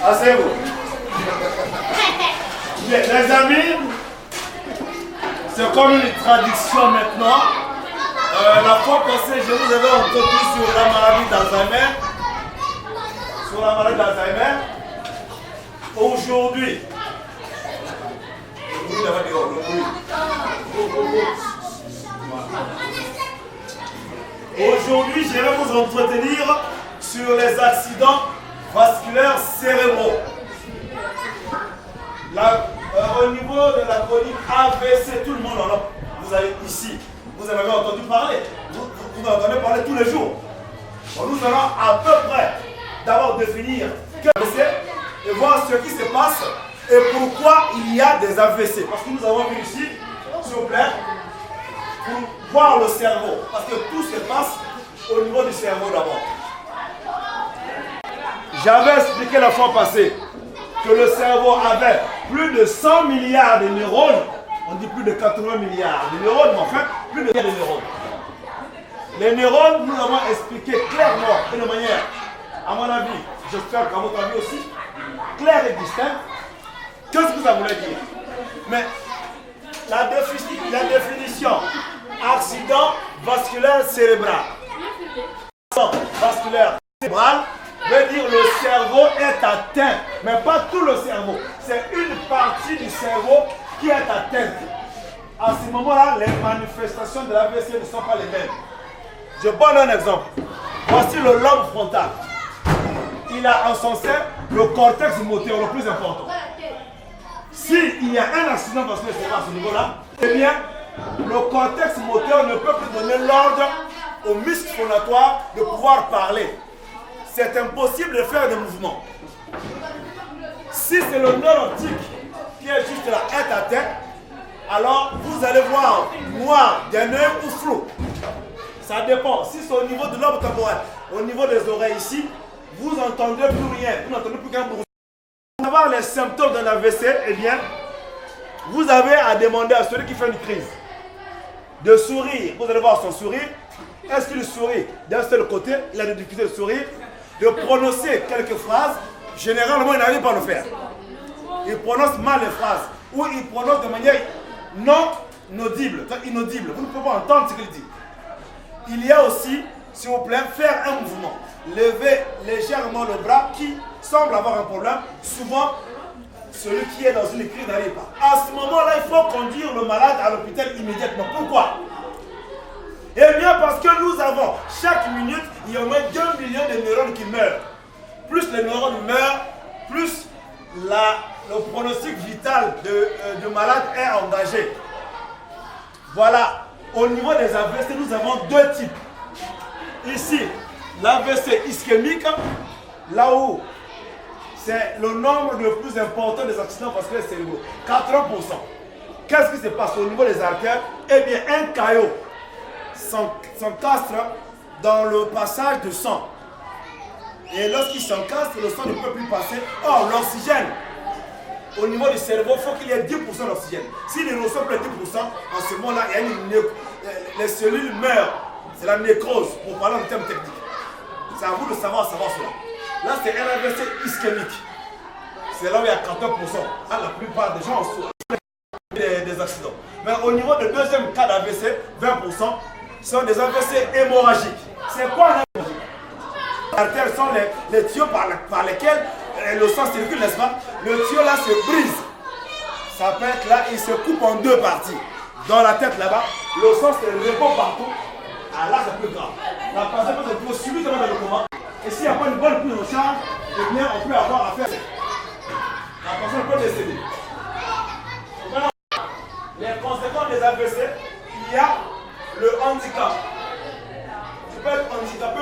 Asseyez-vous. Les amis, c'est comme une tradition maintenant. La fois passée, je vous avais entretenu sur la maladie d'Alzheimer. Sur la maladie d'Alzheimer. Aujourd'hui, je vais vous entretenir sur les accidents vasculaires cérébraux. Au niveau de la chronique AVC, tout le monde en a. Vous avez ici, vous en avez entendu parler. Vous en entendez parler tous les jours. Bon, nous allons à peu près d'abord définir qu'AVC et voir ce qui se passe et pourquoi il y a des AVC. Parce que nous avons vu ici, s'il vous plaît, pour voir le cerveau. Parce que tout se passe au niveau du cerveau d'abord. J'avais expliqué la fois passée que le cerveau avait plus de 100 milliards de neurones. On dit plus de 80 milliards de neurones, mais enfin, plus de neurones. Les neurones, nous l'avons expliqué clairement et de manière, à mon avis, j'espère qu'à votre avis aussi, claire et distincte. Qu'est-ce que ça voulait dire? Mais la définition accident vasculaire cérébral. Vasculaire cérébral veut dire le cerveau est atteint, mais pas tout le cerveau. C'est une partie du cerveau qui est atteinte. À ce moment-là, les manifestations de l'AVC ne sont pas les mêmes. Je donne un exemple. Voici le lobe frontal. Il a en son sein le cortex moteur le plus important. S'il y a un accident vasculaire cérébral à ce niveau-là, eh bien, le cortex moteur ne peut plus donner l'ordre aux muscles phonatoires de pouvoir parler. C'est impossible de faire des mouvements. Si c'est le nerf optique qui est juste là, est atteint, alors vous allez voir noir d'un œil ou flou. Ça dépend. Si c'est au niveau de l'orbite temporel, au niveau des oreilles ici, vous n'entendez plus rien. Vous n'entendez plus qu'un bruit. Pour avoir les symptômes d'un AVC, eh bien, vous avez à demander à celui qui fait une crise de sourire. Vous allez voir son sourire. Est-ce qu'il sourit d'un seul côté? Il a des difficultés de sourire. De prononcer quelques phrases. Généralement, il n'arrive pas à le faire. Il prononce mal les phrases. Ou il prononce de manière non audible, inaudible. Vous ne pouvez pas entendre ce qu'il dit. Il y a aussi, s'il vous plaît, faire un mouvement. Lever légèrement le bras qui semble avoir un problème. Souvent, celui qui est dans une crise n'arrive pas. À ce moment-là, il faut conduire le malade à l'hôpital immédiatement. Pourquoi? Eh bien, parce que nous avons, chaque minute, il y a au moins 2 millions de neurones qui meurent. Plus les neurones meurent, plus le pronostic vital du malade est engagé. Voilà. Au niveau des AVC, nous avons deux types. Ici, l'AVC ischémique, là où c'est le nombre le plus important des accidents vasculaires cérébraux, 80%. Qu'est-ce qui se passe au niveau des artères? Eh bien, un caillot s'encastre dans le passage de sang. Et lorsqu'il s'encastre, le sang ne peut plus passer. Or, l'oxygène, au niveau du cerveau, il faut qu'il y ait 10% d'oxygène. S'il ne reçoit plus 10%, en ce moment-là, les cellules meurent. C'est la nécrose, pour parler en termes techniques. C'est à vous de savoir cela. Là, c'est un AVC ischémique. C'est là où il y a 14%. Là, la plupart des gens ont des accidents. Mais au niveau du deuxième cas d'AVC, 20% sont des AVC hémorragiques. C'est quoi un hémorragique? Les artères sont les tuyaux par lesquels le sang circule, n'est-ce pas? Le tuyau là se brise. Ça peut être là, il se coupe en deux parties. Dans la tête là-bas, le sang se répand partout. Ah là, c'est plus grave. La personne peut se trouver subitement dans le coma. Et s'il n'y a pas une bonne prise en charge, eh bien, on peut avoir affaire. La personne peut décéder. Voilà. Les conséquences des AVC, il y a le handicap. Tu peux être handicapé.